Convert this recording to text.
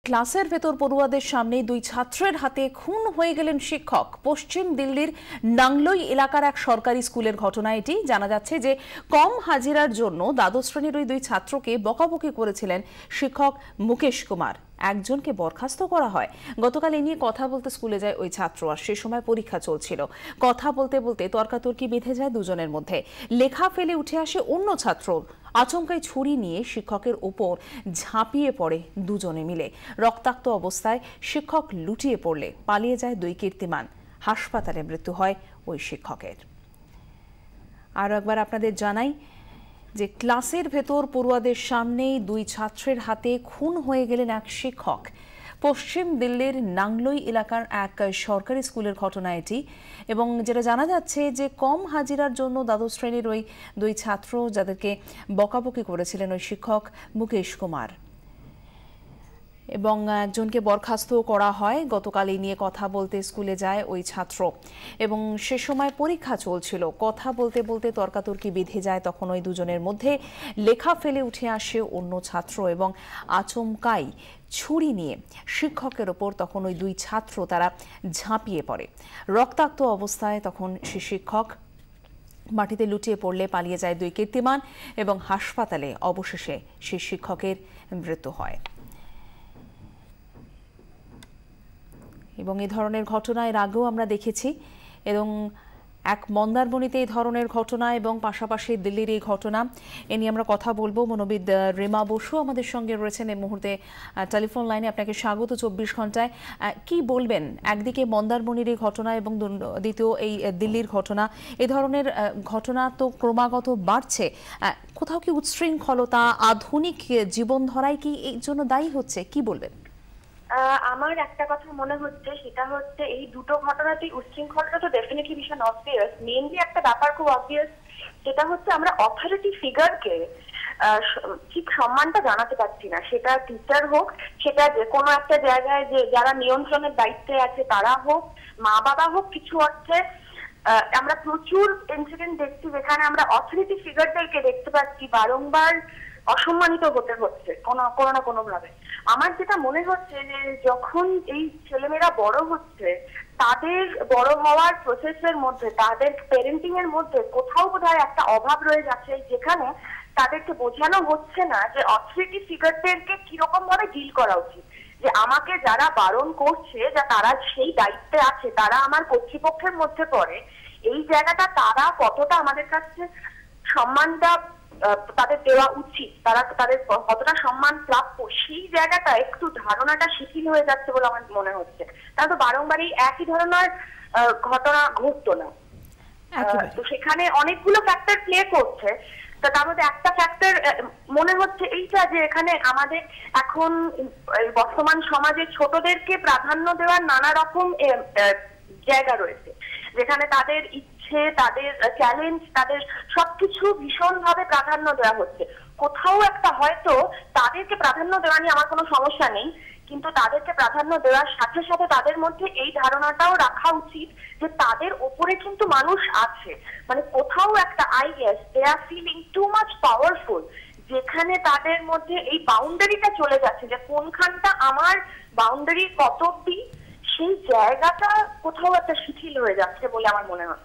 ক্লাসের ভেতর পড়ুয়াদের সামনে দুই ছাত্রের হাতে খুন হয়ে গেলেন শিক্ষক। পশ্চিম দিল্লির নাংলোই এলাকার এক সরকারি স্কুলের ঘটনা এটি। জানা যাচ্ছে যে কম হাজিরার জন্য দ্বাদশ শ্রেণীর ওই দুই ছাত্রকে বকাবকি করেছিলেন শিক্ষক মুকেশ কুমার। একজনকে বরখাস্ত করা হয়। গতকাল এ নিয়ে কথা বলতে স্কুলে যায় ওই ছাত্র, আর সে সময় পরীক্ষা চলছিল। কথা বলতে বলতে তর্কাতর্কি বেঁধে যায় দুজনের মধ্যে। লেখা ফেলে উঠে আসে অন্য ছাত্র। আচমকাই ছুরি নিয়ে শিক্ষকের ওপর ঝাঁপিয়ে পড়ে দুজনে মিলে। রক্তাক্ত অবস্থায় শিক্ষক লুটিয়ে পড়লে পালিয়ে যায় দুই কীর্তিমান। হাসপাতালে মৃত্যু হয় ওই শিক্ষকের। আরও একবার আপনাদের জানাই যে ক্লাসের ভেতর পড়ুয়াদের সামনেই দুই ছাত্রের হাতে খুন হয়ে গেলেন এক শিক্ষক। পশ্চিম দিল্লির নাংলোই এলাকার এক সরকারি স্কুলের ঘটনা এটি। এবং যেটা জানা যাচ্ছে যে কম হাজিরার জন্য দ্বাদশ শ্রেণীর ওই দুই ছাত্র যাদেরকে বকাবকি করেছিলেন ওই শিক্ষক মুকেশ কুমার, এবং একজনকে বরখাস্ত করা হয়। গতকাল এই নিয়ে কথা বলতে স্কুলে যায় ওই ছাত্র, এবং সে সময় পরীক্ষা চলছিল। কথা বলতে বলতে তর্কাতর্কি বেঁধে যায় তখন ওই দুজনের মধ্যে। লেখা ফেলে উঠে আসে অন্য ছাত্র এবং আচমকাই ছুরি নিয়ে শিক্ষকের ওপর তখন ওই দুই ছাত্র তারা ঝাঁপিয়ে পড়ে। রক্তাক্ত অবস্থায় তখন সে শিক্ষক মাটিতে লুটিয়ে পড়লে পালিয়ে যায় দুই কীর্তিমান, এবং হাসপাতালে অবশেষে সেই শিক্ষকের মৃত্যু হয়। এবং এই ধরনের ঘটনা এর আগেও আমরা দেখেছি, এবং এক মন্দারমণিতে এই ধরনের ঘটনা এবং পাশাপাশি দিল্লির এই ঘটনা এ নিয়ে আমরা কথা বলবো। মনোবিদ রেমা বসু আমাদের সঙ্গে রয়েছেন এই মুহূর্তে টেলিফোন লাইনে। আপনাকে স্বাগত 24 ঘন্টায়। কি বলবেন, একদিকে মন্দারমণির এই ঘটনা এবং দ্বিতীয় এই দিল্লির ঘটনা, এই ধরনের ঘটনা তো ক্রমাগত বাড়ছে। কোথাও কি উচ্ছৃঙ্খলতা, আধুনিক জীবনধারাই কি এই জন্য দায়ী হচ্ছে? কি বলবেন? আমার একটা কথা মনে হচ্ছে, সেটা হচ্ছে এই দুটো ঘটনাতেই উচ্ছৃঙ্খলতা তো ডেফিনেটলি ভীষণ অবভিয়াস। মেইনলি একটা ব্যাপার খুব অবভিয়াস, সেটা হচ্ছে আমরা অথরিটি ফিগারকে ঠিক সম্মানটা জানাতে পারছি না। সেটা টিচার হোক, সেটা যে কোনো একটা জায়গায় যে যারা নিয়ন্ত্রণের দায়িত্বে আছে তারা হোক, মা বাবা হোক। কিছু অর্থে আমরা প্রচুর ইনসিডেন্ট দেখছি যেখানে আমরা অথরিটি ফিগারদেরকে দেখতে পাচ্ছি বারংবার অসম্মানিত হতে হচ্ছে কোনো না কোনো ভাবে। আমার যেটা মনে হচ্ছে যে যখন এই ছেলেমেয়েরা বড় হচ্ছে, তাদের বড় হওয়ার প্রসেসের মধ্যে, তাদের প্যারেন্টিং এর মধ্যে কোথাও বোধহয় একটা অভাব রয়ে যাচ্ছে, যেখানে তাদেরকে বোঝানো হচ্ছে না যে অথরিটি ফিগারদেরকে কিরকম ভাবে ডিল করা উচিত। যে আমাকে যারা বারণ করছে, যা তারা সেই দায়িত্বে আছে, তারা আমার কর্তৃপক্ষের মধ্যে পড়ে, এই জায়গাটা তারা কতটা আমাদের কাছে সম্মানটা তাদের দেওয়া উচিত, তারা তাদের কতটা সম্মান প্রাপ্য, সেই জায়গাটা একটু ধারণাটা শিথিল হয়ে যাচ্ছে বলে আমার মনে হচ্ছে। তারা তো বারংবারই একই ধরনের ঘটনা ঘটতো না। তো সেখানে অনেকগুলো ফ্যাক্টর প্লে করছে। তো তার মধ্যে একটা ফ্যাক্টর মনে হচ্ছে এইটা, যে এখানে আমাদের এখন বর্তমান সমাজে ছোটদেরকে প্রাধান্য দেওয়ার নানা রকম জায়গা রয়েছে, যেখানে তাদের ইচ্ছে, তাদের চ্যালেঞ্জ, তাদের সবকিছু ভীষণ ভাবে প্রাধান্য দেওয়া হচ্ছে। কোথাও একটা হয়তো তাদেরকে প্রাধান্য দেওয়া নিয়ে আমার কোনো সমস্যা নেই, কিন্তু তাদেরকে প্রাধান্য দেওয়ার সাথে সাথে তাদের মধ্যে এই ধারণাটাও রাখা উচিত যে তাদের ওপরে কিন্তু মানুষ আছে। মানে কোথাও একটা I guess they are feeling too much powerful, যেখানে তাদের মধ্যে এই বাউন্ডারিটা চলে যাচ্ছে যে কোনখানটা আমার বাউন্ডারি কত অব্দি, সেই জায়গাটা কোথাও একটা শিথিল হয়ে যাচ্ছে বলে আমার মনে হয়।